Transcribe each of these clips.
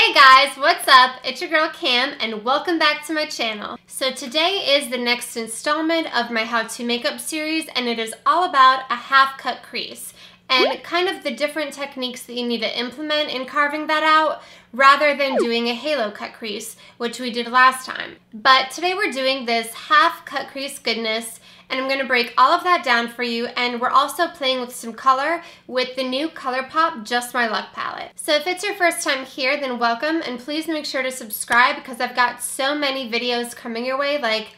Hey guys, what's up? It's your girl Cam and welcome back to my channel. So today is the next installment of my how to makeup series and it is all about a half cut crease and kind of the different techniques that you need to implement in carving that out rather than doing a halo cut crease, which we did last time. But today we're doing this half cut crease goodness and I'm going to break all of that down for you, and we're also playing with some color with the new Colourpop Just My Luck palette. So if it's your first time here, then welcome, and please make sure to subscribe because I've got so many videos coming your way like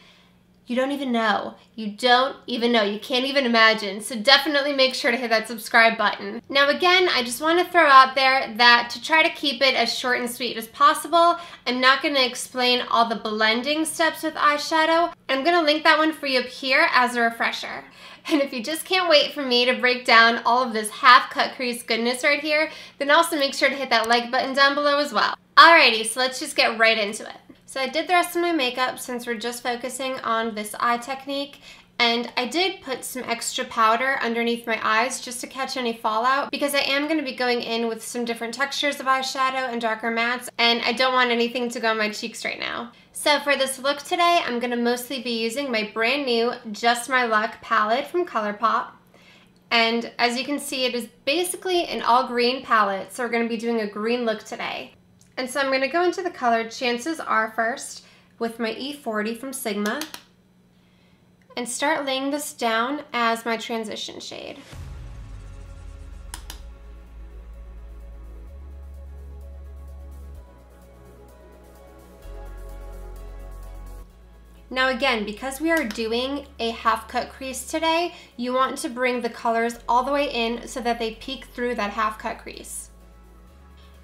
you don't even know. You don't even know. You can't even imagine. So definitely make sure to hit that subscribe button. Now again, I just want to throw out there that to try to keep it as short and sweet as possible, I'm not going to explain all the blending steps with eyeshadow. I'm going to link that one for you up here as a refresher. And if you just can't wait for me to break down all of this half cut crease goodness right here, then also make sure to hit that like button down below as well. Alrighty, so let's just get right into it. So I did the rest of my makeup since we're just focusing on this eye technique, and I did put some extra powder underneath my eyes just to catch any fallout because I am going to be going in with some different textures of eyeshadow and darker mattes, and I don't want anything to go on my cheeks right now. So for this look today, I'm going to mostly be using my brand new Just My Luck palette from Colourpop. And as you can see, it is basically an all green palette, so we're going to be doing a green look today. And so I'm going to go into the color Chances Are first with my E40 from Sigma and start laying this down as my transition shade. Now again, because we are doing a half cut crease today, you want to bring the colors all the way in so that they peek through that half cut crease.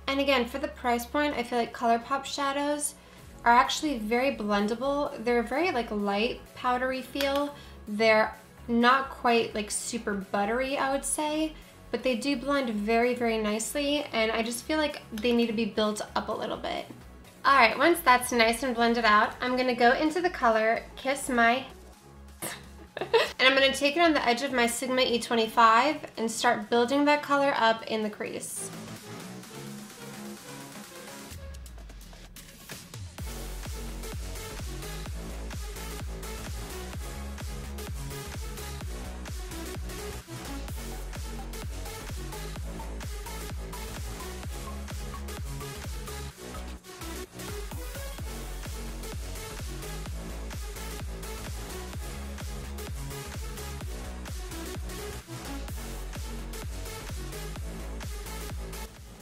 And again, for the price point, I feel like Colourpop shadows are actually very blendable. They're very like light, powdery feel. They're not quite like super buttery, I would say, but they do blend very, very nicely, and I just feel like they need to be built up a little bit. All right, once that's nice and blended out, I'm gonna go into the color Kiss My and I'm gonna take it on the edge of my Sigma E25 and start building that color up in the crease.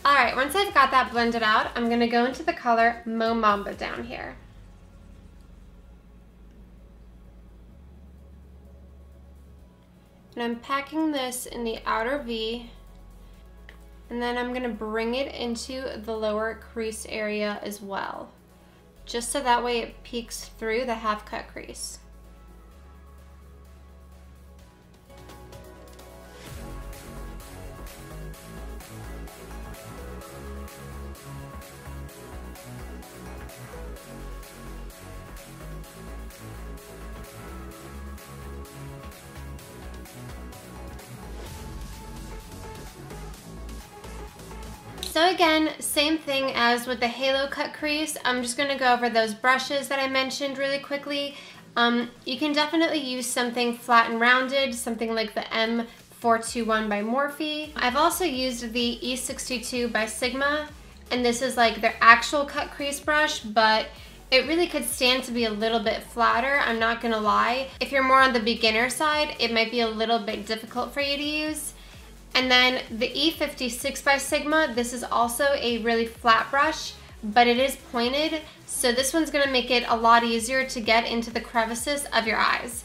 Alright, once I've got that blended out, I'm going to go into the color Mo Mamba down here. And I'm packing this in the outer V, and then I'm going to bring it into the lower crease area as well, just so that way it peeks through the half cut crease. So again, same thing as with the halo cut crease. I'm just going to go over those brushes that I mentioned really quickly. You can definitely use something flat and rounded, something like the M421 by Morphe. I've also used the E62 by Sigma, and this is like their actual cut crease brush, but it really could stand to be a little bit flatter, I'm not gonna lie. If you're more on the beginner side, it might be a little bit difficult for you to use. And then the E56 by Sigma, this is also a really flat brush, but it is pointed, so this one's gonna make it a lot easier to get into the crevices of your eyes.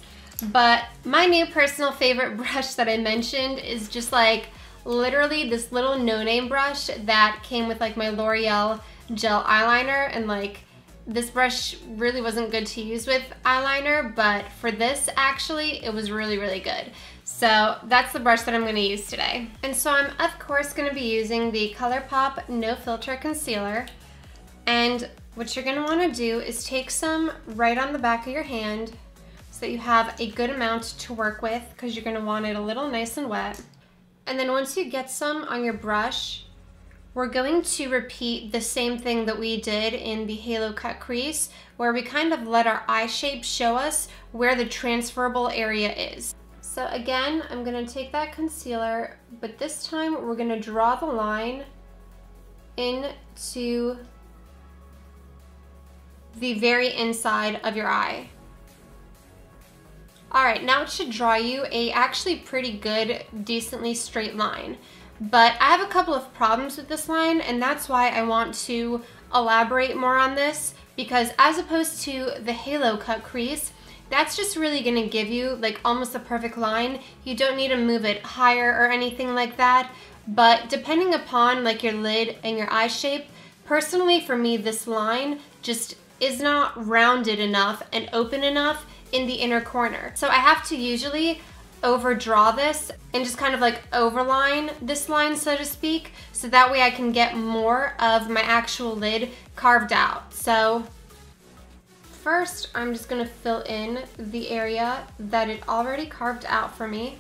But my new personal favorite brush that I mentioned is just like literally this little no-name brush that came with like my L'Oreal gel eyeliner, and like this brush really wasn't good to use with eyeliner, but for this actually it was really, really good. So that's the brush that I'm going to use today. And so I'm of course going to be using the Colourpop No Filter Concealer, and what you're going to want to do is take some right on the back of your hand so that you have a good amount to work with, because you're going to want it a little nice and wet. And then once you get some on your brush, we're going to repeat the same thing that we did in the halo cut crease, where we kind of let our eye shape show us where the transferable area is. So again, I'm gonna take that concealer, but this time we're gonna draw the line into the very inside of your eye. All right, now it should draw you a actually pretty good, decently straight line. But I have a couple of problems with this line, and that's why I want to elaborate more on this, because as opposed to the halo cut crease, that's just really gonna give you like almost a perfect line. You don't need to move it higher or anything like that. But depending upon like your lid and your eye shape, personally for me, this line just is not rounded enough and open enough in the inner corner. So I have to usually overdraw this and just kind of like overline this line, so to speak, so that way I can get more of my actual lid carved out. So first, I'm just gonna fill in the area that it already carved out for me.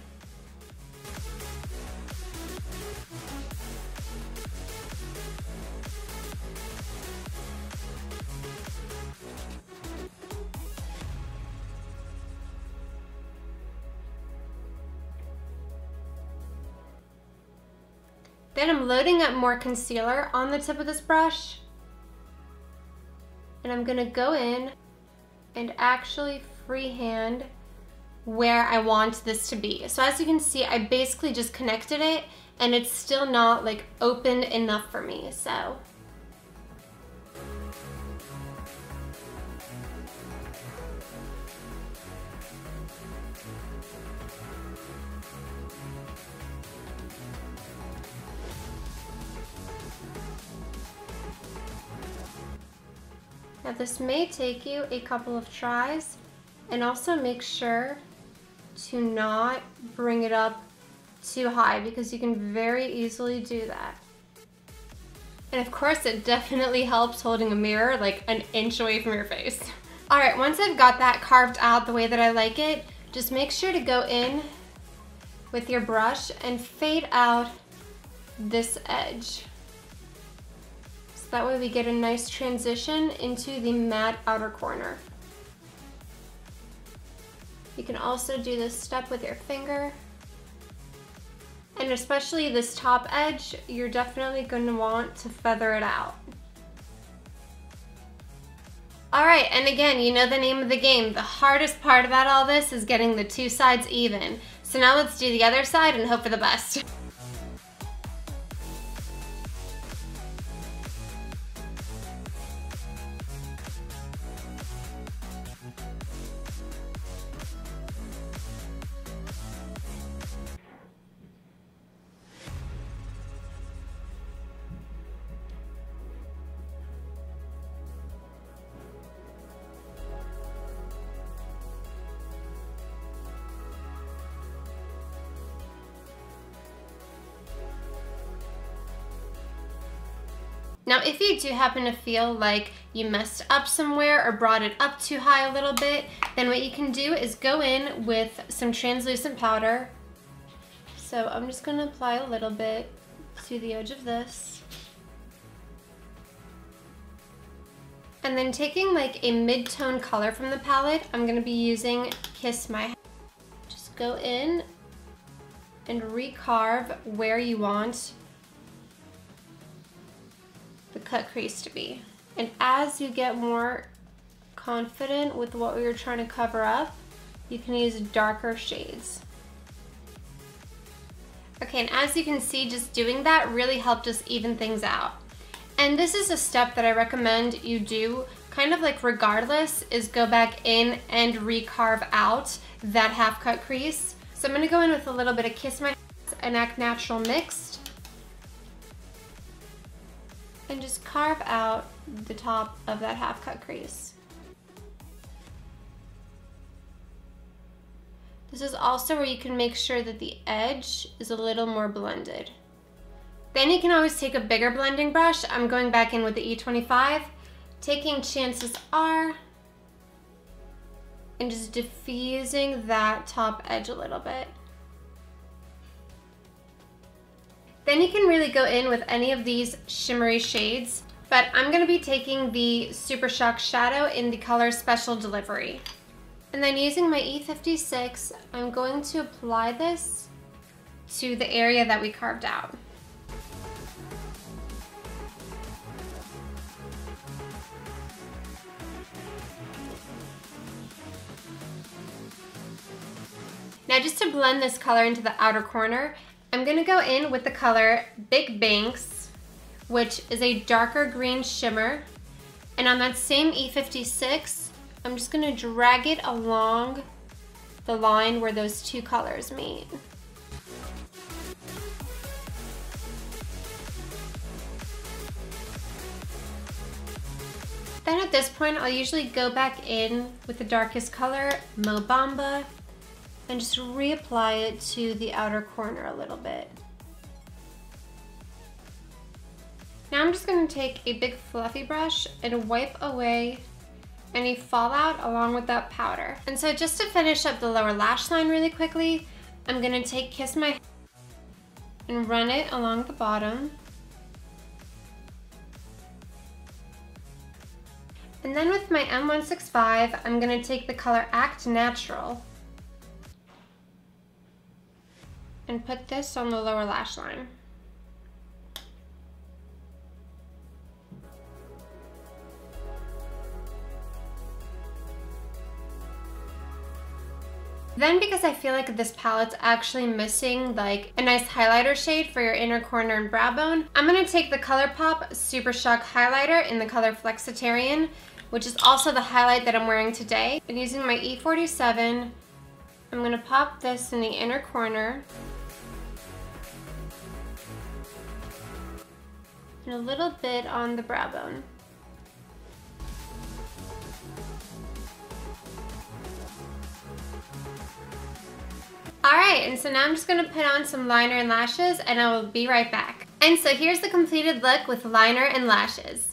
Then I'm loading up more concealer on the tip of this brush, and I'm gonna go in and actually freehand where I want this to be. So as you can see, I basically just connected it, and it's still not like open enough for me, so. Now this may take you a couple of tries, and also make sure to not bring it up too high, because you can very easily do that. And of course it definitely helps holding a mirror like an inch away from your face. All right, once I've got that carved out the way that I like it, just make sure to go in with your brush and fade out this edge. That way we get a nice transition into the matte outer corner. You can also do this step with your finger. And especially this top edge, you're definitely going to want to feather it out. All right, and again, you know the name of the game. The hardest part about all this is getting the two sides even. So now let's do the other side and hope for the best. Now, if you do happen to feel like you messed up somewhere or brought it up too high a little bit, then what you can do is go in with some translucent powder. So I'm just going to apply a little bit to the edge of this. And then taking like a mid-tone color from the palette, I'm going to be using Kiss My Head. Just go in and recarve where you want the cut crease to be. And as you get more confident with what we were trying to cover up, you can use darker shades. Okay, and as you can see, just doing that really helped us even things out. And this is a step that I recommend you do kind of like regardless, is go back in and recarve out that half cut crease. So I'm gonna go in with a little bit of Kiss My Head and Act Natural mixed, and just carve out the top of that half cut crease. This is also where you can make sure that the edge is a little more blended. Then you can always take a bigger blending brush. I'm going back in with the E25, taking Chances Are, and just diffusing that top edge a little bit. Then you can really go in with any of these shimmery shades, but I'm going to be taking the Super Shock Shadow in the color Special Delivery. And then using my E56, I'm going to apply this to the area that we carved out. Now just to blend this color into the outer corner, I'm going to go in with the color Big Banks, which is a darker green shimmer. And on that same E56, I'm just going to drag it along the line where those two colors meet. Then at this point, I'll usually go back in with the darkest color, Mo Bamba, and just reapply it to the outer corner a little bit. Now I'm just going to take a big fluffy brush and wipe away any fallout along with that powder. And so just to finish up the lower lash line really quickly, I'm going to take Kiss My and run it along the bottom. And then with my M165, I'm going to take the color Act Natural and put this on the lower lash line. Then because I feel like this palette's actually missing like a nice highlighter shade for your inner corner and brow bone, I'm going to take the Colourpop Super Shock Highlighter in the color Flexitarian, which is also the highlight that I'm wearing today. And using my E47, I'm going to pop this in the inner corner and a little bit on the brow bone. Alright, and so now I'm just going to put on some liner and lashes and I will be right back. And so here's the completed look with liner and lashes.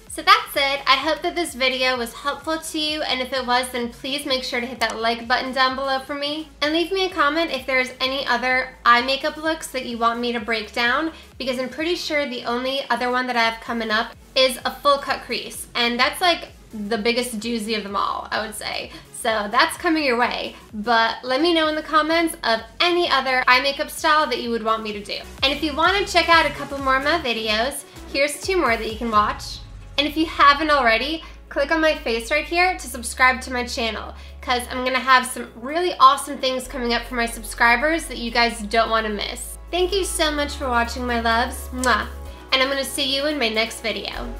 So that's it. I hope that this video was helpful to you, and if it was, then please make sure to hit that like button down below for me. And leave me a comment if there's any other eye makeup looks that you want me to break down, because I'm pretty sure the only other one that I have coming up is a full cut crease. And that's like the biggest doozy of them all, I would say. So that's coming your way, but let me know in the comments of any other eye makeup style that you would want me to do. And if you want to check out a couple more of my videos, here's 2 more that you can watch. And if you haven't already, click on my face right here to subscribe to my channel, because I'm going to have some really awesome things coming up for my subscribers that you guys don't want to miss. Thank you so much for watching, my loves. Mwah. And I'm going to see you in my next video.